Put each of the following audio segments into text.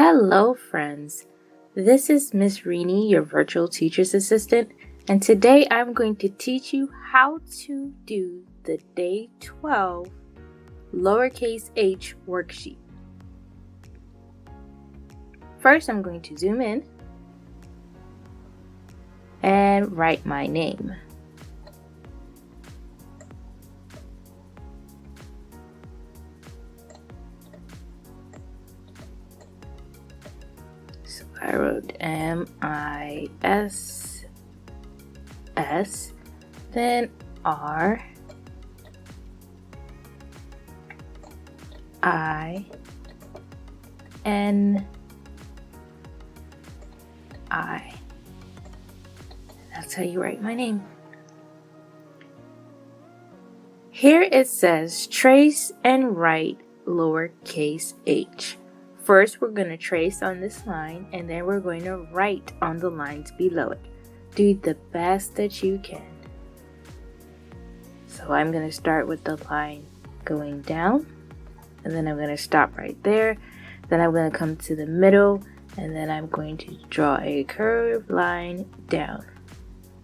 Hello, friends. This is Miss Rini, your virtual teacher's assistant, and today I'm going to teach you how to do the Day 12 lowercase h worksheet. First, I'm going to zoom in and write my name. So I wrote M-I-S-S, then R-I-N-I. That's how you write my name. Here it says trace and write lowercase h. First, we're going to trace on this line, and then we're going to write on the lines below it. Do the best that you can. So I'm going to start with the line going down, and then I'm going to stop right there. Then I'm going to come to the middle, and then I'm going to draw a curved line down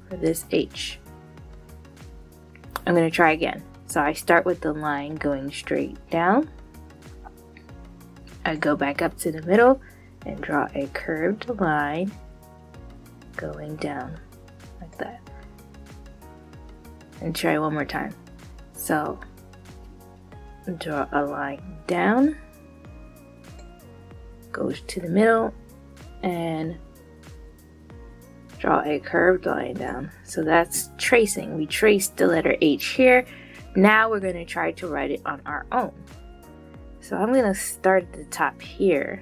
for this H. I'm going to try again. So I start with the line going straight down. I go back up to the middle and draw a curved line going down like that. And try one more time. So draw a line down, goes to the middle, and draw a curved line down. So that's tracing. We traced the letter H here. Now we're going to try to write it on our own. So I'm going to start at the top here,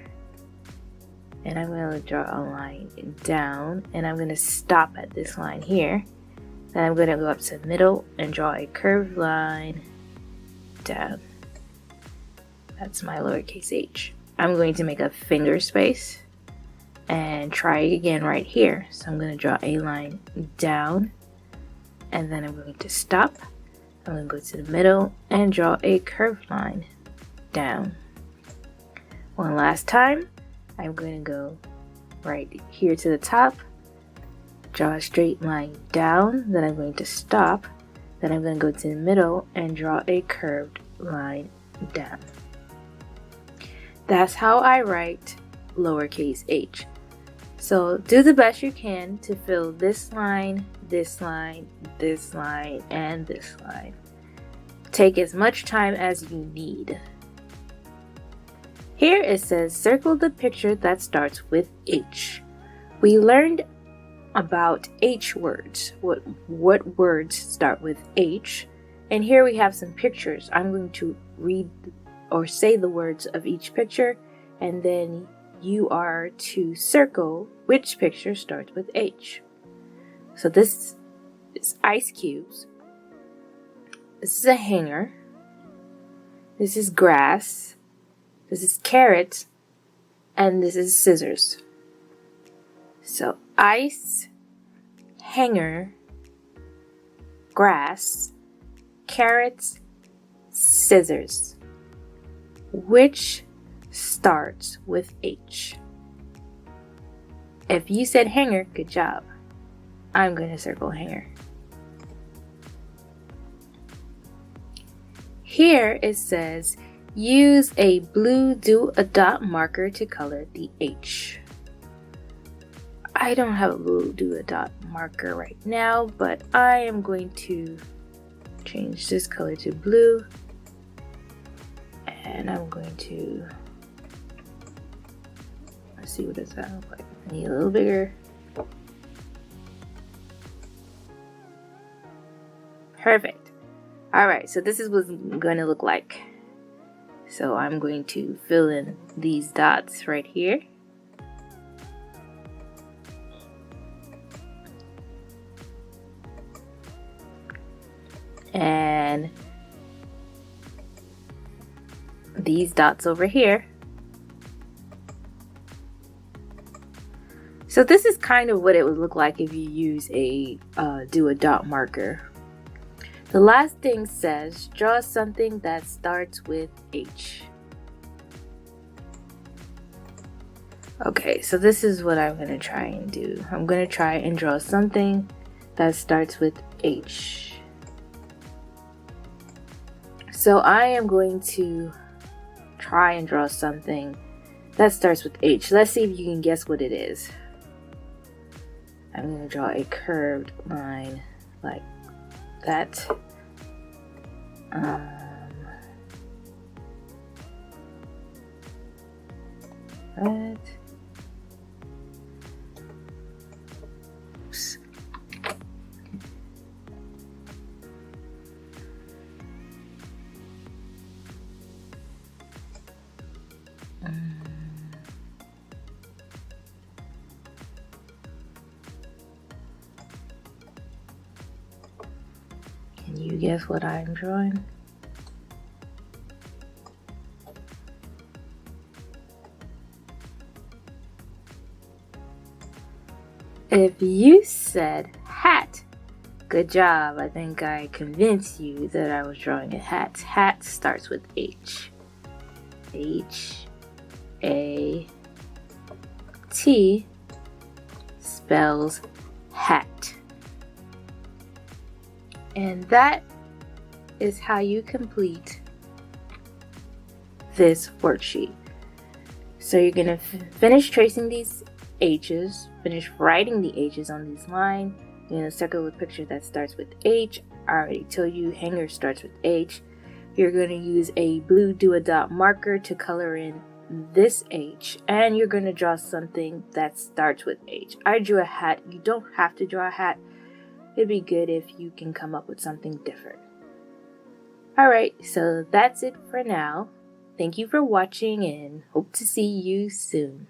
and I'm going to draw a line down, and I'm going to stop at this line here. Then I'm going to go up to the middle and draw a curved line down. That's my lowercase h. I'm going to make a finger space and try again right here. So I'm going to draw a line down, and then I'm going to stop. I'm going to go to the middle and draw a curved line down. One last time, I'm going to go right here to the top, draw a straight line down, then I'm going to stop, then I'm going to go to the middle and draw a curved line down. That's how I write lowercase h. So do the best you can to fill this line, this line, this line, and this line. Take as much time as you need. Here it says circle the picture that starts with H. We learned about H words, what words start with H, and here we have some pictures. I'm going to read or say the words of each picture, and then you are to circle which picture starts with H. So this is ice cubes. This is a hanger. This is grass. This is carrot, and this is scissors. So ice, hanger, grass, carrots, scissors. Which starts with H? If you said hanger, good job. I'm going to circle hanger. Here it says use a blue do-a-dot marker to color the H. I don't have a blue do-a-dot marker right now, but I am going to change this color to blue. And I'm going to, let's see what does that look like. I need a little bigger. Perfect. Alright, so this is what it's going to look like. So I'm going to fill in these dots right here. And these dots over here. So this is kind of what it would look like if you use a do-a-dot marker. The last thing says, draw something that starts with H. Okay, so this is what I'm going to try and do. I'm going to try and draw something that starts with H. So I am going to try and draw something that starts with H. Let's see if you can guess what it is. I'm going to draw a curved line like that. Right. Oops. Can you guess what I'm drawing? If you said hat, good job. I think I convinced you that I was drawing a hat. Hat starts with H. H-A-T spells hat. And that is how you complete this worksheet. So you're going to finish tracing these H's, finish writing the H's on this line. You're going to circle a picture that starts with H. I already told you hanger starts with H. You're going to use a blue do-a-dot marker to color in this H, and you're going to draw something that starts with H. I drew a hat. You don't have to draw a hat. It'd be good if you can come up with something different. Alright, so that's it for now. Thank you for watching and hope to see you soon.